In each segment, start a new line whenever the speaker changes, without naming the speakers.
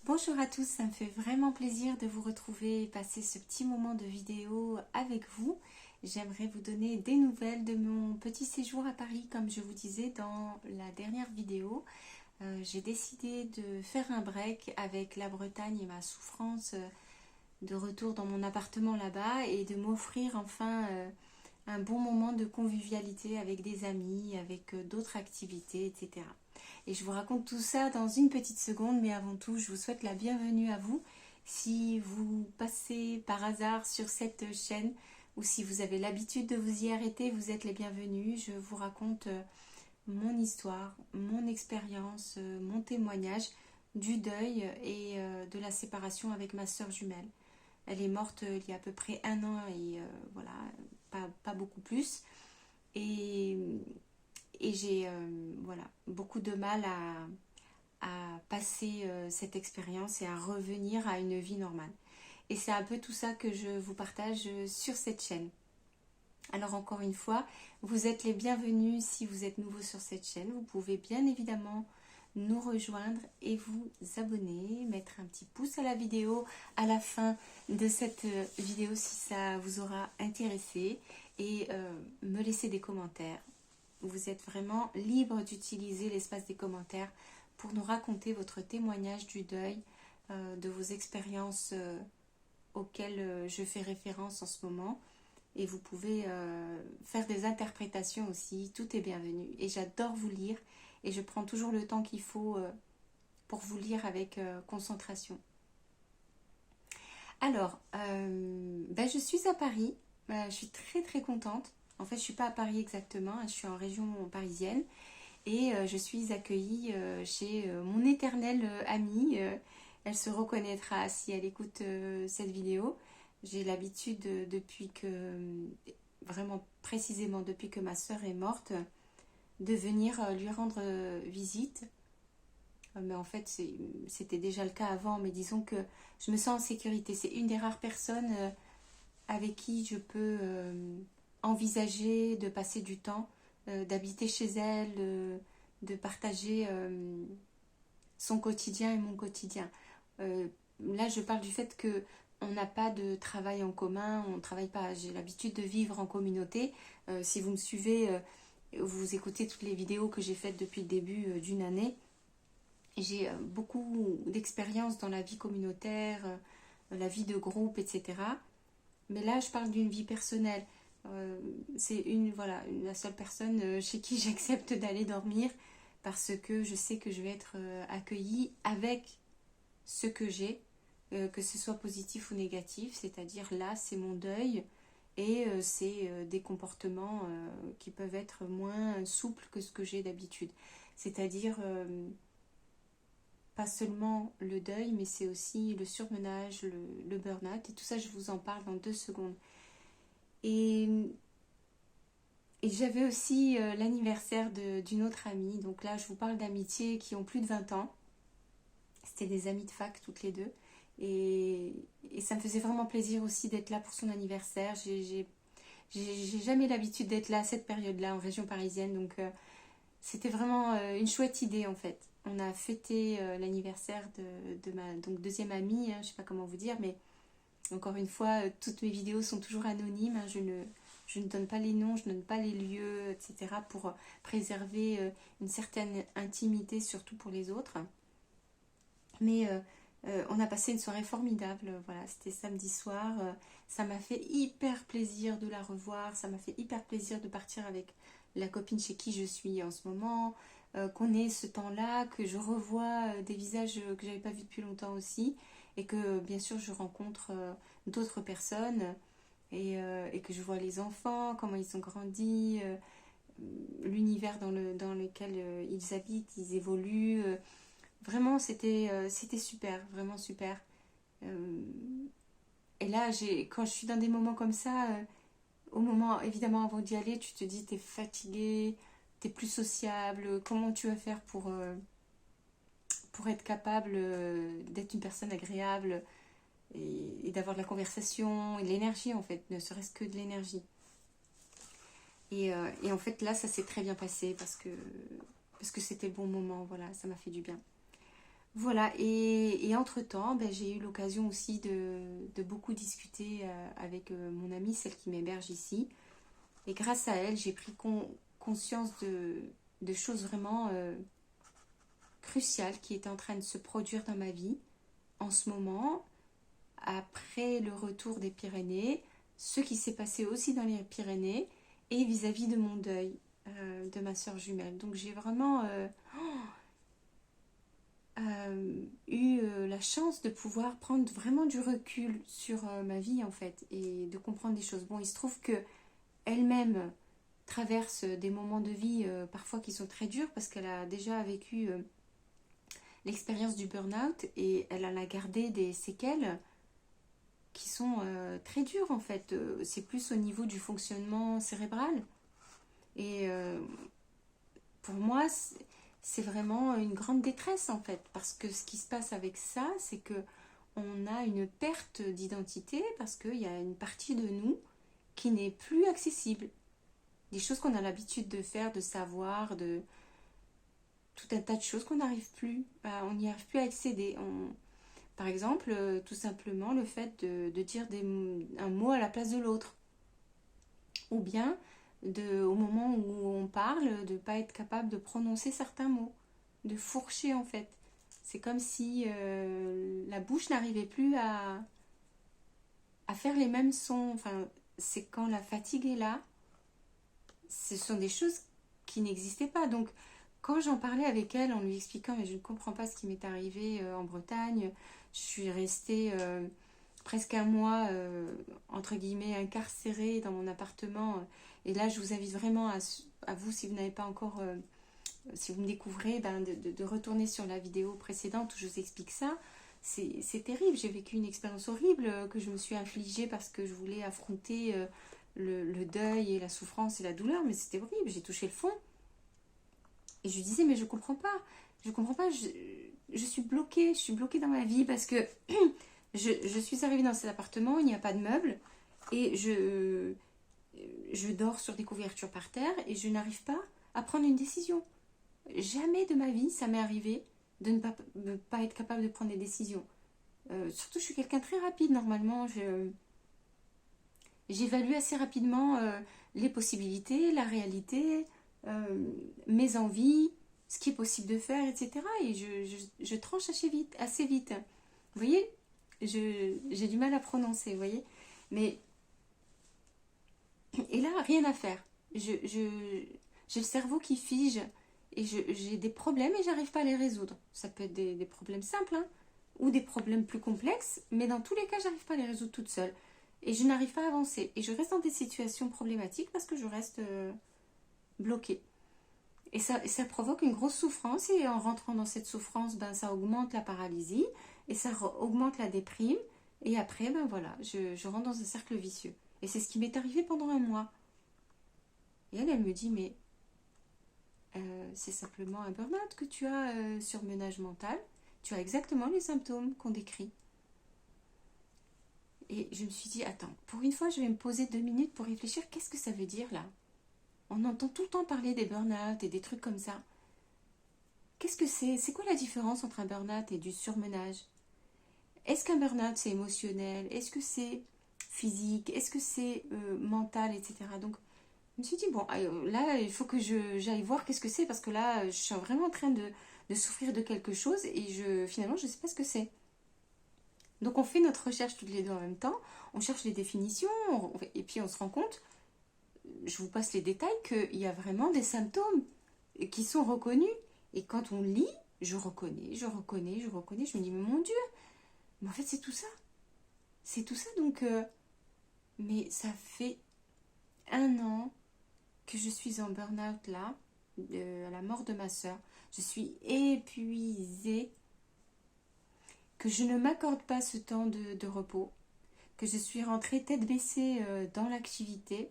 Bonjour à tous, ça me fait vraiment plaisir de vous retrouver et passer ce petit moment de vidéo avec vous. J'aimerais vous donner des nouvelles de mon petit séjour à Paris, comme je vous disais dans la dernière vidéo. J'ai décidé de faire un break avec la Bretagne et ma souffrance de retour dans mon appartement là-bas et de m'offrir enfin un bon moment de convivialité avec des amis, avec d'autres activités, etc. Et je vous raconte tout ça dans une petite seconde, mais avant tout, je vous souhaite la bienvenue à vous. Si vous passez par hasard sur cette chaîne ou si vous avez l'habitude de vous y arrêter, vous êtes les bienvenus. Je vous raconte mon histoire, mon expérience, mon témoignage du deuil et de la séparation avec ma sœur jumelle. Elle est morte il y a à peu près un an et voilà, pas beaucoup plus. Et, et j'ai voilà, beaucoup de mal à passer cette expérience et à revenir à une vie normale. Et c'est un peu tout ça que je vous partage sur cette chaîne. Alors encore une fois, vous êtes les bienvenus si vous êtes nouveau sur cette chaîne. Vous pouvez bien évidemment nous rejoindre et vous abonner, mettre un petit pouce à la vidéo à la fin de cette vidéo si ça vous aura intéressé et me laisser des commentaires. Vous êtes vraiment libre d'utiliser l'espace des commentaires pour nous raconter votre témoignage du deuil, de vos expériences auxquelles je fais référence en ce moment. Et vous pouvez faire des interprétations aussi, tout est bienvenu. Et j'adore vous lire et je prends toujours le temps qu'il faut pour vous lire avec concentration. Alors, je suis à Paris, je suis très très contente. En fait, je ne suis pas à Paris exactement, je suis en région parisienne et je suis accueillie chez mon éternelle amie. Elle se reconnaîtra si elle écoute cette vidéo. J'ai l'habitude depuis que, vraiment précisément depuis que ma sœur est morte, de venir lui rendre visite. Mais en fait, c'était déjà le cas avant, mais disons que je me sens en sécurité. C'est une des rares personnes avec qui je peux envisager de passer du temps, d'habiter chez elle, de partager son quotidien et mon quotidien. Là, je parle du fait que on n'a pas de travail en commun, on ne travaille pas. J'ai l'habitude de vivre en communauté. Si vous me suivez, vous écoutez toutes les vidéos que j'ai faites depuis le début d'une année. J'ai beaucoup d'expérience dans la vie communautaire, la vie de groupe, etc. Mais là, je parle d'une vie personnelle. C'est la seule personne chez qui j'accepte d'aller dormir parce que je sais que je vais être accueillie avec ce que j'ai, que ce soit positif ou négatif. C'est-à-dire là, c'est mon deuil et c'est des comportements qui peuvent être moins souples que ce que j'ai d'habitude. C'est-à-dire pas seulement le deuil, mais c'est aussi le surmenage, le burn-out. Et tout ça, je vous en parle dans 2 secondes. Et, et j'avais aussi l'anniversaire d'une autre amie. Donc là, je vous parle d'amitiés qui ont plus de 20 ans. C'était des amies de fac, toutes les deux. Et ça me faisait vraiment plaisir aussi d'être là pour son anniversaire. J'ai jamais l'habitude d'être là à cette période-là en région parisienne. Donc c'était vraiment une chouette idée en fait. On a fêté l'anniversaire de ma donc, deuxième amie, je ne sais pas comment vous dire, mais encore une fois, toutes mes vidéos sont toujours anonymes. Je ne donne pas les noms, je ne donne pas les lieux, etc. pour préserver une certaine intimité, surtout pour les autres. Mais on a passé une soirée formidable. Voilà, c'était samedi soir. Ça m'a fait hyper plaisir de la revoir. Ça m'a fait hyper plaisir de partir avec la copine chez qui je suis en ce moment. Qu'on ait ce temps-là, que je revois des visages que j'avais pas vus depuis longtemps aussi. Et que bien sûr je rencontre d'autres personnes. Et que je vois les enfants, comment ils ont grandi, l'univers dans lequel ils habitent, ils évoluent. Vraiment, c'était super, vraiment super. Euh, et là, quand je suis dans des moments comme ça, au moment, évidemment, avant d'y aller, tu te dis, t'es fatigué, t'es plus sociable, comment tu vas faire pour être capable d'être une personne agréable et d'avoir de la conversation et de l'énergie, en fait, ne serait-ce que de l'énergie. Et en fait, là, ça s'est très bien passé parce que c'était le bon moment, voilà, ça m'a fait du bien. Voilà, et entre-temps, ben, j'ai eu l'occasion aussi de beaucoup discuter avec mon amie, celle qui m'héberge ici. Et grâce à elle, j'ai pris conscience de choses vraiment cruciales qui étaient en train de se produire dans ma vie en ce moment, après le retour des Pyrénées, ce qui s'est passé aussi dans les Pyrénées, et vis-à-vis de mon deuil de ma soeur jumelle. Donc j'ai vraiment eu la chance de pouvoir prendre vraiment du recul sur ma vie en fait et de comprendre des choses. Bon, il se trouve que elle-même traverse des moments de vie parfois qui sont très durs parce qu'elle a déjà vécu l'expérience du burn-out et elle en a gardé des séquelles qui sont très dures en fait. C'est plus au niveau du fonctionnement cérébral. Et pour moi, c'est vraiment une grande détresse en fait. Parce que ce qui se passe avec ça, c'est que on a une perte d'identité parce qu'il y a une partie de nous qui n'est plus accessible. Des choses qu'on a l'habitude de faire, de savoir, de tout un tas de choses qu'on n'arrive plus. On n'y arrive plus à accéder. Par exemple, tout simplement le fait de dire un mot à la place de l'autre. Ou bien, au moment où on parle, de ne pas être capable de prononcer certains mots. De fourcher en fait. C'est comme si la bouche n'arrivait plus à faire les mêmes sons. Enfin, c'est quand la fatigue est là. Ce sont des choses qui n'existaient pas. Donc, quand j'en parlais avec elle en lui expliquant, mais je ne comprends pas ce qui m'est arrivé en Bretagne, je suis restée presque un mois, entre guillemets, incarcérée dans mon appartement. Et là, je vous invite vraiment à vous, si vous n'avez pas encore, si vous me découvrez, ben, de retourner sur la vidéo précédente où je vous explique ça. C'est terrible, j'ai vécu une expérience horrible que je me suis infligée parce que je voulais affronter le deuil et la souffrance et la douleur, mais c'était horrible, j'ai touché le fond. Et je lui disais, mais je comprends pas, je suis bloquée dans ma vie parce que je suis arrivée dans cet appartement, il n'y a pas de meubles, et je dors sur des couvertures par terre et je n'arrive pas à prendre une décision. Jamais de ma vie ça m'est arrivé de ne pas être capable de prendre des décisions. Surtout, je suis quelqu'un de très rapide normalement. J'évalue assez rapidement les possibilités, la réalité, mes envies, ce qui est possible de faire, etc. Et je tranche assez vite, assez vite. Vous voyez, j'ai du mal à prononcer, vous voyez. Mais, et là, rien à faire. J'ai le cerveau qui fige et j'ai des problèmes et j'arrive pas à les résoudre. Ça peut être des problèmes simples, hein, ou des problèmes plus complexes, mais dans tous les cas, j'arrive pas à les résoudre toute seule. Et je n'arrive pas à avancer. Et je reste dans des situations problématiques parce que je reste bloquée. Et ça provoque une grosse souffrance. Et en rentrant dans cette souffrance, ben, ça augmente la paralysie et ça augmente la déprime. Et après, ben voilà, je rentre dans un cercle vicieux. Et c'est ce qui m'est arrivé pendant un mois. Et elle me dit, mais c'est simplement un burn-out que tu as, surmenage mental. Tu as exactement les symptômes qu'on décrit. Et je me suis dit, attends, pour une fois, je vais me poser 2 minutes pour réfléchir, qu'est-ce que ça veut dire là? On entend tout le temps parler des burn-out et des trucs comme ça. Qu'est-ce que c'est? C'est quoi la différence entre un burn-out et du surmenage? Est-ce qu'un burn-out c'est émotionnel? Est-ce que c'est physique? Est-ce que c'est mental, etc. Donc, je me suis dit, bon, là, il faut que j'aille voir qu'est-ce que c'est parce que là, je suis vraiment en train de souffrir de quelque chose et finalement, je ne sais pas ce que c'est. Donc, on fait notre recherche toutes les deux en même temps. On cherche les définitions et puis on se rend compte, je vous passe les détails, qu'il y a vraiment des symptômes qui sont reconnus. Et quand on lit, je reconnais. Je me dis, mais mon Dieu, mais en fait, c'est tout ça. C'est tout ça, donc... mais ça fait 1 an que je suis en burn-out là, à la mort de ma soeur. Je suis épuisée, que je ne m'accorde pas ce temps de repos, que je suis rentrée tête baissée dans l'activité.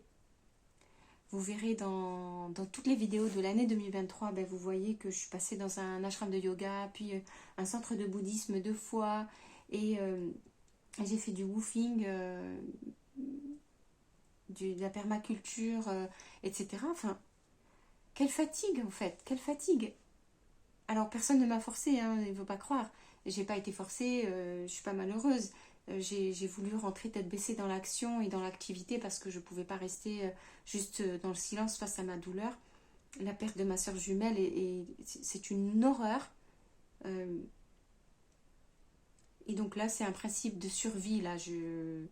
Vous verrez dans toutes les vidéos de l'année 2023, ben vous voyez que je suis passée dans un ashram de yoga, puis un centre de bouddhisme 2 fois, et j'ai fait du woofing, de la permaculture, etc. Enfin, quelle fatigue en fait, quelle fatigue. Alors personne ne m'a forcée, hein, il ne faut pas croire. J'ai pas été forcée, je suis pas malheureuse. J'ai voulu rentrer tête baissée dans l'action et dans l'activité parce que je ne pouvais pas rester juste dans le silence face à ma douleur. La perte de ma soeur jumelle, c'est une horreur. Euh, et donc là, c'est un principe de survie. Là, il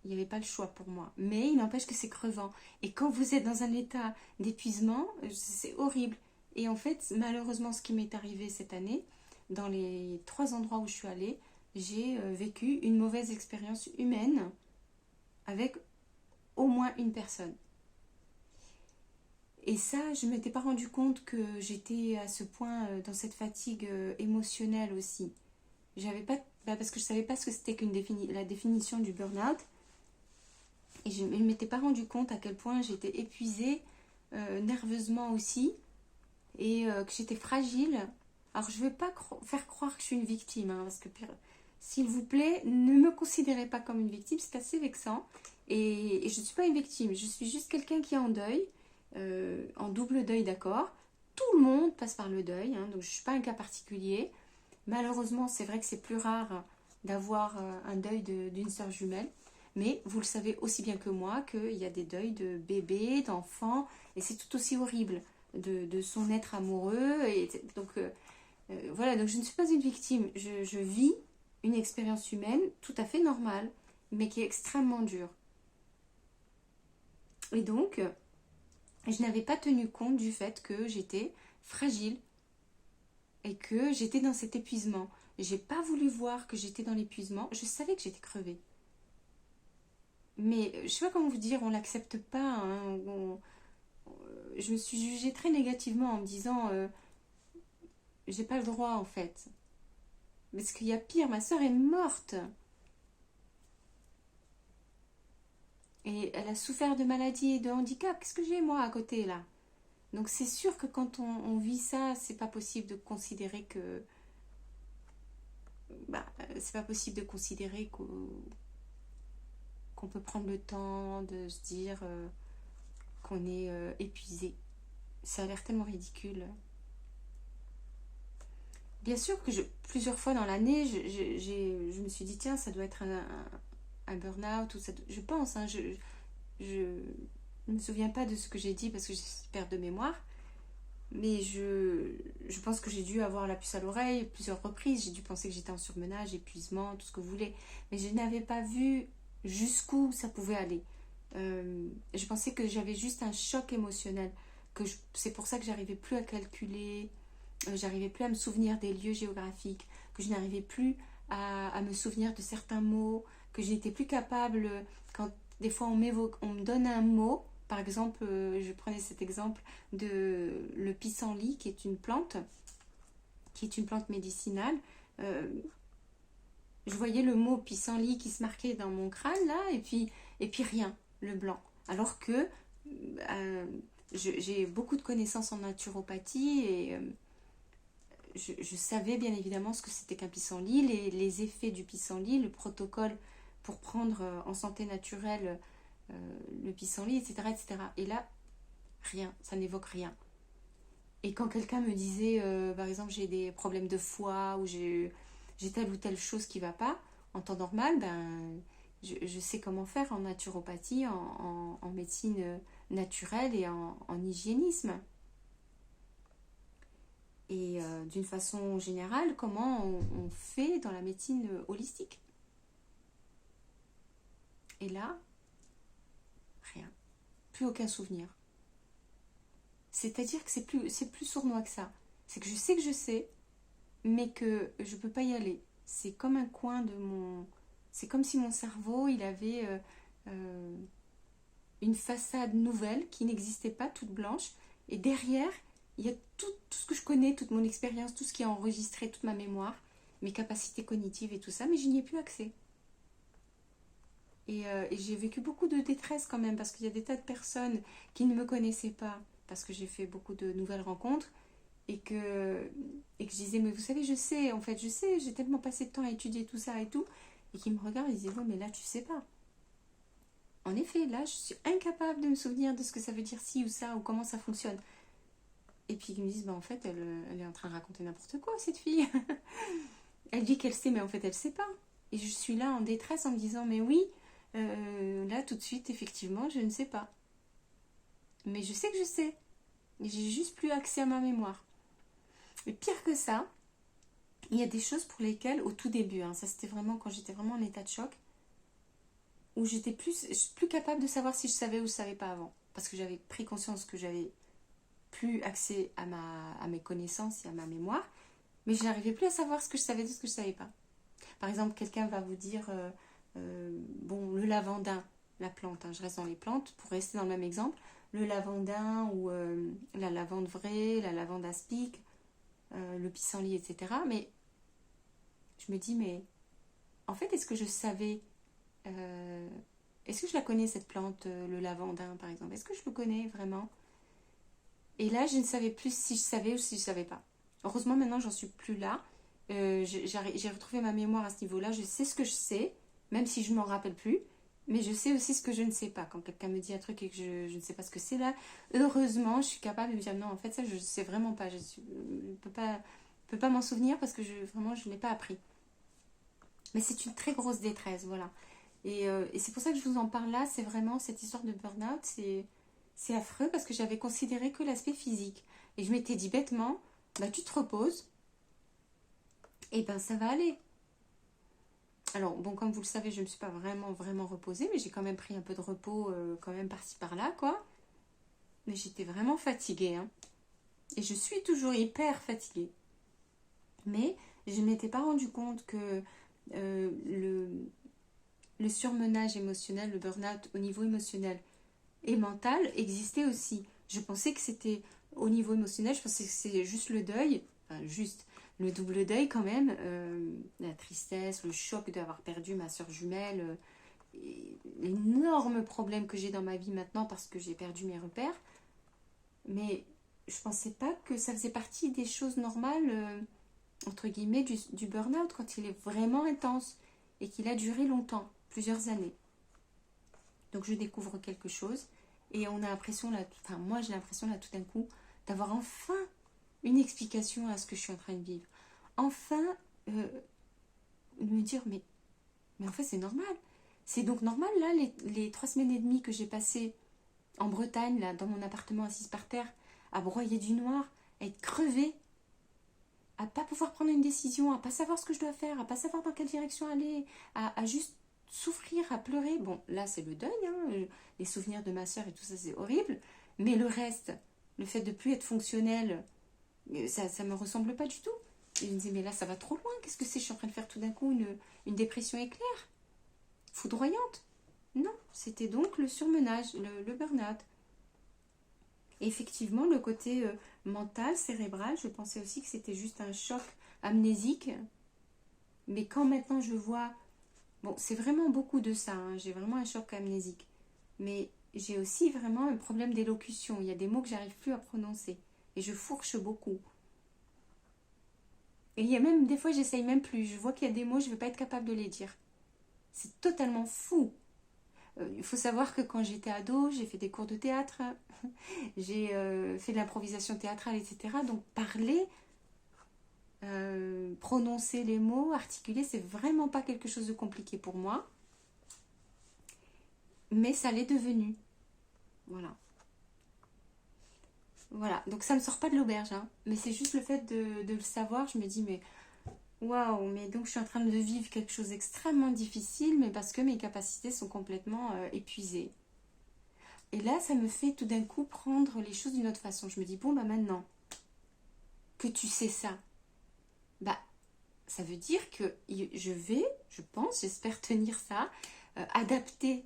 n'y avait pas le choix pour moi. Mais il n'empêche que c'est crevant. Et quand vous êtes dans un état d'épuisement, c'est horrible. Et en fait, malheureusement, ce qui m'est arrivé cette année, dans les 3 endroits où je suis allée, j'ai vécu une mauvaise expérience humaine avec au moins une personne. Et ça, je ne m'étais pas rendu compte que j'étais à ce point dans cette fatigue émotionnelle aussi. J'avais pas, parce que je ne savais pas ce que c'était la définition du burn-out. Et je ne m'étais pas rendu compte à quel point j'étais épuisée nerveusement aussi. Et que j'étais fragile. Alors, je ne veux pas faire croire que je suis une victime. Hein, parce que, s'il vous plaît, ne me considérez pas comme une victime. C'est assez vexant. Et je ne suis pas une victime. Je suis juste quelqu'un qui est en deuil. En double deuil, d'accord. Tout le monde passe par le deuil, hein, donc je ne suis pas un cas particulier. Malheureusement, c'est vrai que c'est plus rare d'avoir un deuil d'une sœur jumelle, mais vous le savez aussi bien que moi qu'il y a des deuils de bébés, d'enfants, et c'est tout aussi horrible de son être amoureux. Et donc voilà, donc je ne suis pas une victime. Je vis une expérience humaine tout à fait normale, mais qui est extrêmement dure. Et donc, je n'avais pas tenu compte du fait que j'étais fragile et que j'étais dans cet épuisement. J'ai pas voulu voir que j'étais dans l'épuisement. Je savais que j'étais crevée. Mais je sais pas comment vous dire, on l'accepte pas. Hein. Je me suis jugée très négativement en me disant j'ai pas le droit en fait. Parce qu'il y a pire, ma soeur est morte. Et elle a souffert de maladies et de handicap. Qu'est-ce que j'ai moi à côté là? Donc c'est sûr que quand on vit ça, c'est pas possible de considérer que c'est pas possible de considérer qu'on peut prendre le temps de se dire qu'on est épuisé. Ça a l'air tellement ridicule. Bien sûr que plusieurs fois dans l'année, je me suis dit tiens, ça doit être un burn-out ou je pense, hein, je ne me souviens pas de ce que j'ai dit parce que j'ai perte de mémoire. Mais je pense que j'ai dû avoir la puce à l'oreille plusieurs reprises. J'ai dû penser que j'étais en surmenage, épuisement, tout ce que vous voulez. Mais je n'avais pas vu jusqu'où ça pouvait aller. Je pensais que j'avais juste un choc émotionnel. C'est pour ça que j'arrivais plus à calculer, j'arrivais plus à me souvenir des lieux géographiques, que je n'arrivais plus à me souvenir de certains mots, que je n'étais plus capable, quand des fois on me donne un mot. Par exemple, je prenais cet exemple de le pissenlit, qui est une plante médicinale. Euh, je voyais le mot pissenlit qui se marquait dans mon crâne, là, et puis rien, le blanc. Alors que j'ai beaucoup de connaissances en naturopathie et je savais bien évidemment ce que c'était qu'un pissenlit, les effets du pissenlit, le protocole pour prendre en santé naturelle le pissenlit, etc., etc. Et là, rien, ça n'évoque rien. Et quand quelqu'un me disait, par exemple, j'ai des problèmes de foie ou j'ai telle ou telle chose qui ne va pas, en temps normal, je sais comment faire en naturopathie, en médecine naturelle et en hygiénisme. Et d'une façon générale, comment on fait dans la médecine holistique. Et là, rien. Plus aucun souvenir. C'est-à-dire que c'est plus sournois que ça. C'est que je sais, mais que je ne peux pas y aller. C'est comme un coin de mon... C'est comme si mon cerveau, il avait une façade nouvelle qui n'existait pas, toute blanche. Et derrière, il y a tout ce que je connais, toute mon expérience, tout ce qui est enregistré, toute ma mémoire, mes capacités cognitives et tout ça, mais je n'y ai plus accès. Et j'ai vécu beaucoup de détresse quand même, parce qu'il y a des tas de personnes qui ne me connaissaient pas, parce que j'ai fait beaucoup de nouvelles rencontres, et que je disais, mais vous savez, je sais, en fait, je sais, j'ai tellement passé de temps à étudier tout ça et tout, et qui me regardent et disaient, oui, mais là, tu sais pas. En effet, là, je suis incapable de me souvenir de ce que ça veut dire ci ou ça, ou comment ça fonctionne. Et puis ils me disent, bah en fait, elle est en train de raconter n'importe quoi, cette fille. Elle dit qu'elle sait, mais en fait, elle sait pas. Et je suis là en détresse en me disant, mais oui, là, tout de suite, effectivement, je ne sais pas. Mais je sais que je sais. J'ai juste plus accès à ma mémoire. Et pire que ça, il y a des choses pour lesquelles, au tout début, hein, ça c'était vraiment quand j'étais vraiment en état de choc, où j'étais plus capable de savoir si je savais ou je savais pas avant. Parce que j'avais pris conscience que j'avais plus accès à mes connaissances et à ma mémoire, mais je n'arrivais plus à savoir ce que je savais de ce que je savais pas. Par exemple, quelqu'un va vous dire, bon, le lavandin, la plante, hein, je reste dans les plantes, pour rester dans le même exemple, le lavandin ou la lavande vraie, la lavande aspic, le pissenlit, etc. Mais je me dis, mais en fait, est-ce que je savais, est-ce que je la connais cette plante, le lavandin par exemple? Est-ce que je le connais vraiment? Et là, je ne savais plus si je savais ou si je ne savais pas. Heureusement, maintenant, j'en suis plus là. J'ai retrouvé ma mémoire à ce niveau-là. Je sais ce que je sais, même si je ne m'en rappelle plus. Mais je sais aussi ce que je ne sais pas. Quand quelqu'un me dit un truc et que je ne sais pas ce que c'est là, heureusement, je suis capable de me dire non, en fait, ça, je ne sais vraiment pas. Je ne peux pas m'en souvenir parce que vraiment, je ne l'ai pas appris. Mais c'est une très grosse détresse, voilà. Et c'est pour ça que je vous en parle là. C'est vraiment cette histoire de burn-out. C'est affreux parce que j'avais considéré que l'aspect physique. Et je m'étais dit bêtement, bah tu te reposes, et ben ça va aller. Alors, bon, comme vous le savez, je ne me suis pas vraiment reposée, mais j'ai quand même pris un peu de repos, quand même par-ci par-là, quoi. Mais j'étais vraiment fatiguée, hein. Et je suis toujours hyper fatiguée. Mais je ne m'étais pas rendu compte que le surmenage émotionnel, le burn-out au niveau émotionnel et mental existait aussi. Je pensais que c'était au niveau émotionnel, je pensais que c'est juste le deuil, enfin juste le double deuil quand même, la tristesse, le choc d'avoir perdu ma soeur jumelle, l'énorme problème que j'ai dans ma vie maintenant parce que j'ai perdu mes repères. Mais je pensais pas que ça faisait partie des choses normales, entre guillemets, du burn-out quand il est vraiment intense et qu'il a duré longtemps, plusieurs années. Donc je découvre quelque chose et on a l'impression, là, enfin moi j'ai l'impression là tout d'un coup d'avoir enfin une explication à ce que je suis en train de vivre. Enfin, me dire mais en fait c'est normal. C'est donc normal là les 3 semaines et demie que j'ai passées en Bretagne, là, dans mon appartement assise par terre, à broyer du noir, à être crevée, à pas pouvoir prendre une décision, à pas savoir ce que je dois faire, à pas savoir dans quelle direction aller, à juste souffrir, à pleurer. Bon, là c'est le deuil, hein, les souvenirs de ma soeur et tout ça c'est horrible, mais le reste, le fait de plus être fonctionnel, ça me ressemble pas du tout. Et je me disais, mais là ça va trop loin, qu'est-ce que c'est? Je suis en train de faire tout d'un coup une dépression éclair, foudroyante. Non, c'était donc le surmenage, le burn-out. Et effectivement, le côté mental, cérébral, je pensais aussi que c'était juste un choc amnésique. Mais quand maintenant je vois, bon, c'est vraiment beaucoup de ça, hein, j'ai vraiment un choc amnésique. Mais j'ai aussi vraiment un problème d'élocution. Il y a des mots que j'arrive plus à prononcer. Et je fourche beaucoup. Et il y a même des fois, j'essaye même plus. Je vois qu'il y a des mots, je ne vais pas être capable de les dire. C'est totalement fou. Il faut savoir que quand j'étais ado, j'ai fait des cours de théâtre. J'ai fait de l'improvisation théâtrale, etc. Donc parler, prononcer les mots, articuler, c'est vraiment pas quelque chose de compliqué pour moi. Mais ça l'est devenu. Voilà. Voilà, donc ça me sort pas de l'auberge, hein. Mais c'est juste le fait de le savoir, je me dis, mais waouh, mais donc je suis en train de vivre quelque chose d'extrêmement difficile, mais parce que mes capacités sont complètement épuisées. Et là, ça me fait tout d'un coup prendre les choses d'une autre façon. Je me dis, bon, bah maintenant que tu sais ça, bah ça veut dire que je vais, je pense, j'espère tenir ça, adapter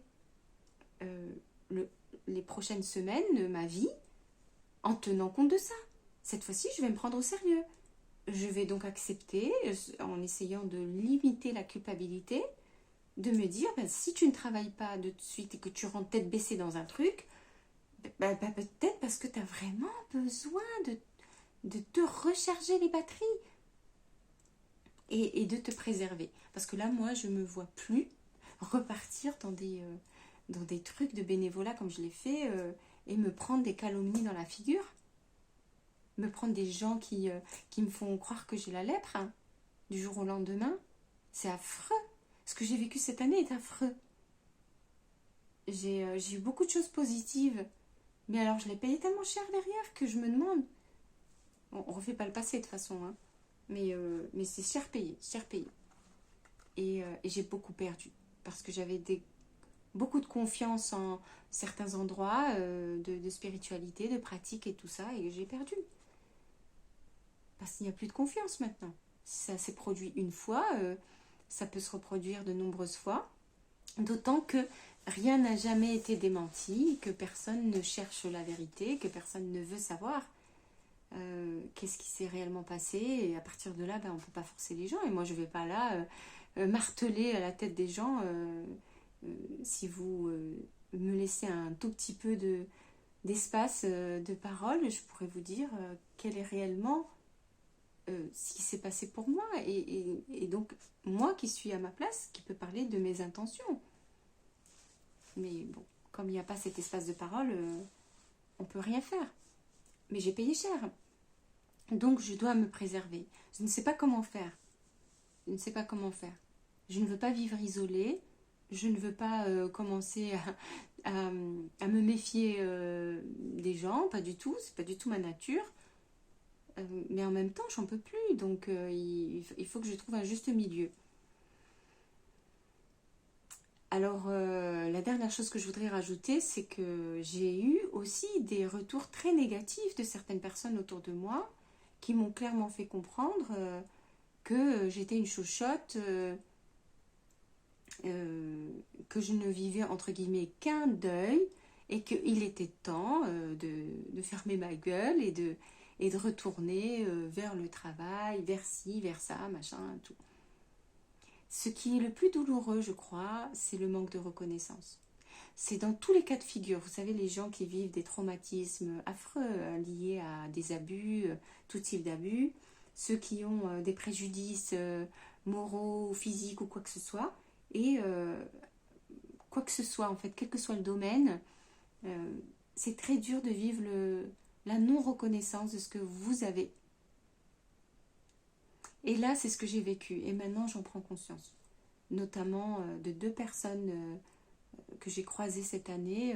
euh, le, les prochaines semaines de ma vie en tenant compte de ça. Cette fois-ci, je vais me prendre au sérieux. Je vais donc accepter, en essayant de limiter la culpabilité, de me dire, ben, si tu ne travailles pas de suite et que tu rentres tête baissée dans un truc, peut-être parce que tu as vraiment besoin de te recharger les batteries et de te préserver. Parce que là, moi, je ne me vois plus repartir dans des trucs de bénévolat comme je l'ai fait et me prendre des calomnies dans la figure. me prendre des gens qui me font croire que j'ai la lèpre, hein, du jour au lendemain. C'est affreux. Ce que j'ai vécu cette année est affreux. J'ai eu beaucoup de choses positives. Mais alors, je l'ai payé tellement cher derrière que je me demande. Bon, on ne refait pas le passé de toute façon, hein. Mais c'est cher payé, cher payé. Et j'ai beaucoup perdu. Parce que j'avais beaucoup de confiance en certains endroits de spiritualité, de pratique et tout ça. Et j'ai perdu. Parce qu'il n'y a plus de confiance maintenant. Si ça s'est produit une fois, ça peut se reproduire de nombreuses fois. D'autant que rien n'a jamais été démenti, que personne ne cherche la vérité, que personne ne veut savoir qu'est-ce qui s'est réellement passé. Et à partir de là, on ne peut pas forcer les gens. Et moi, je ne vais pas là marteler à la tête des gens. Si vous me laissez un tout petit peu d'espace de parole, je pourrais vous dire quel est réellement ce qui s'est passé pour moi. Et donc, moi qui suis à ma place, qui peux parler de mes intentions. Mais bon, comme il n'y a pas cet espace de parole, on ne peut rien faire. Mais j'ai payé cher. Donc, je dois me préserver. Je ne sais pas comment faire. Je ne sais pas comment faire. Je ne veux pas vivre isolée. Je ne veux pas commencer à me méfier des gens. Pas du tout. C'est pas du tout ma nature. Mais en même temps, j'en peux plus. Donc, il faut que je trouve un juste milieu. Alors, la dernière chose que je voudrais rajouter, c'est que j'ai eu aussi des retours très négatifs de certaines personnes autour de moi qui m'ont clairement fait comprendre que j'étais une chochotte, que je ne vivais entre guillemets qu'un deuil et qu'il était temps de fermer ma gueule et de retourner vers le travail, vers ci, vers ça, machin, tout. Ce qui est le plus douloureux, je crois, c'est le manque de reconnaissance. C'est dans tous les cas de figure. Vous savez, les gens qui vivent des traumatismes affreux liés à des abus, tout type d'abus, ceux qui ont des préjudices moraux, physiques ou quoi que ce soit, et quoi que ce soit, en fait, quel que soit le domaine, c'est très dur de vivre la non-reconnaissance de ce que vous avez. Et là, c'est ce que j'ai vécu. Et maintenant, j'en prends conscience. Notamment de 2 personnes que j'ai croisées cette année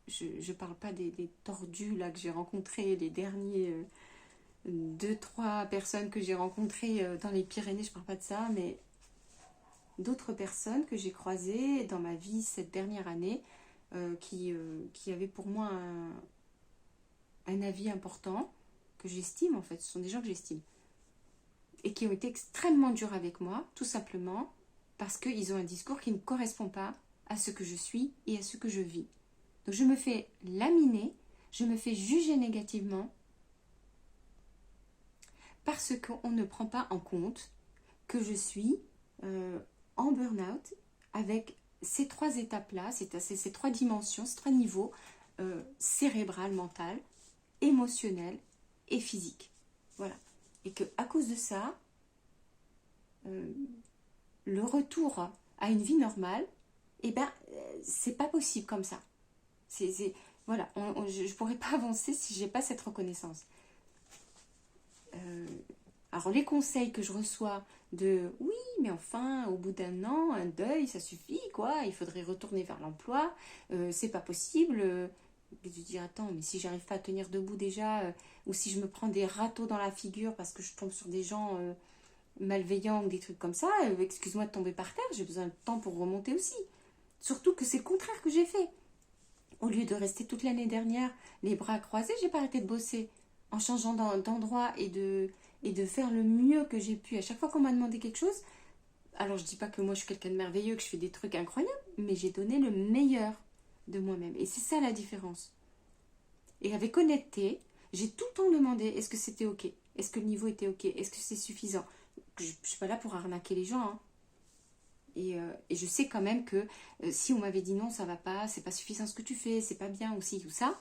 je parle pas des tordus là que j'ai rencontrés, les derniers 2-3 personnes que j'ai rencontrées dans les Pyrénées, je parle pas de ça, mais d'autres personnes que j'ai croisées dans ma vie cette dernière année qui avaient pour moi un avis important, que j'estime en fait, ce sont des gens que j'estime, et qui ont été extrêmement durs avec moi, tout simplement parce qu'ils ont un discours qui ne correspond pas à ce que je suis et à ce que je vis. Donc je me fais laminer, je me fais juger négativement parce qu'on ne prend pas en compte que je suis en burn-out avec ces 3 étapes-là, ces 3 dimensions, ces 3 niveaux, cérébral, mental, émotionnel et physique. Voilà. Et qu'à cause de ça, le retour à une vie normale, c'est pas possible comme ça. Voilà, je ne pourrais pas avancer si j'ai pas cette reconnaissance. Alors les conseils que je reçois oui, mais enfin, au bout d'un an, un deuil, ça suffit, quoi. Il faudrait retourner vers l'emploi. C'est pas possible. Je dis, attends, mais si j'arrive pas à tenir debout déjà, ou si je me prends des râteaux dans la figure parce que je tombe sur des gens malveillants ou des trucs comme ça, excuse-moi de tomber par terre, j'ai besoin de temps pour remonter aussi. Surtout que c'est le contraire que j'ai fait. Au lieu de rester toute l'année dernière les bras croisés, j'ai pas arrêté de bosser en changeant d'endroit et de faire le mieux que j'ai pu. À chaque fois qu'on m'a demandé quelque chose, alors je dis pas que moi je suis quelqu'un de merveilleux, que je fais des trucs incroyables, mais j'ai donné le meilleur de moi-même. Et c'est ça la différence. Et avec honnêteté, j'ai tout le temps demandé est-ce que c'était ok, est-ce que le niveau était ok, est-ce que c'est suffisant. Je ne suis pas là pour arnaquer les gens, hein. Et je sais quand même que si on m'avait dit non, ça va pas, c'est pas suffisant ce que tu fais, c'est pas bien aussi, tout ça,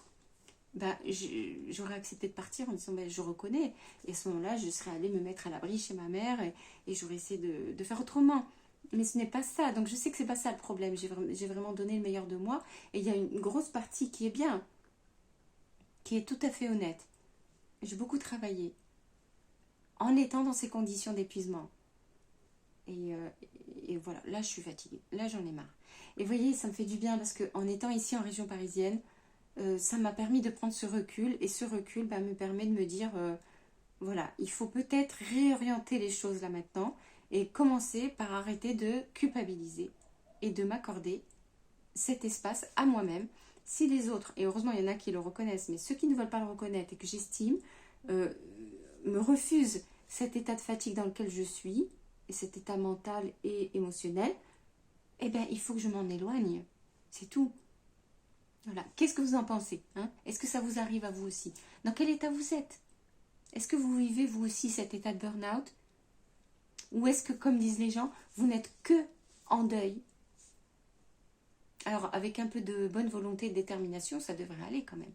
j'aurais accepté de partir en disant je reconnais. Et à ce moment-là, je serais allée me mettre à l'abri chez ma mère et j'aurais essayé de faire autrement. Mais ce n'est pas ça. Donc je sais que c'est pas ça le problème. J'ai vraiment donné le meilleur de moi. Et il y a une grosse partie qui est bien, qui est tout à fait honnête. J'ai beaucoup travaillé en étant dans ces conditions d'épuisement. Et voilà, là je suis fatiguée, là j'en ai marre. Et vous voyez, ça me fait du bien parce qu'en étant ici en région parisienne, ça m'a permis de prendre ce recul. Et ce recul me permet de me dire, voilà, il faut peut-être réorienter les choses là maintenant et commencer par arrêter de culpabiliser et de m'accorder cet espace à moi-même. Si les autres, et heureusement il y en a qui le reconnaissent, mais ceux qui ne veulent pas le reconnaître et que j'estime, me refusent cet état de fatigue dans lequel je suis, et cet état mental et émotionnel, eh bien il faut que je m'en éloigne. C'est tout. Voilà. Qu'est-ce que vous en pensez, hein? Est-ce que ça vous arrive à vous aussi? Dans quel état vous êtes? Est-ce que vous vivez vous aussi cet état de burn-out? Ou est-ce que, comme disent les gens, vous n'êtes que en deuil? Alors, avec un peu de bonne volonté et de détermination, ça devrait aller quand même.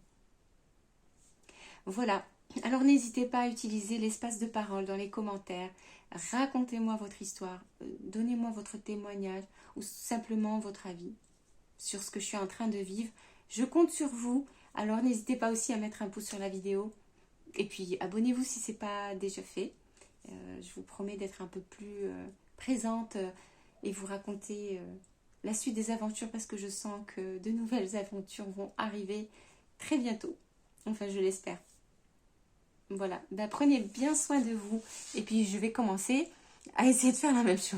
Voilà. Alors, n'hésitez pas à utiliser l'espace de parole dans les commentaires. Racontez-moi votre histoire. Donnez-moi votre témoignage ou simplement votre avis sur ce que je suis en train de vivre. Je compte sur vous. Alors, n'hésitez pas aussi à mettre un pouce sur la vidéo. Et puis, abonnez-vous si ce n'est pas déjà fait. Je vous promets d'être un peu plus présente et vous raconter la suite des aventures parce que je sens que de nouvelles aventures vont arriver très bientôt. Enfin, je l'espère. Voilà. Prenez bien soin de vous. Et puis, je vais commencer à essayer de faire la même chose.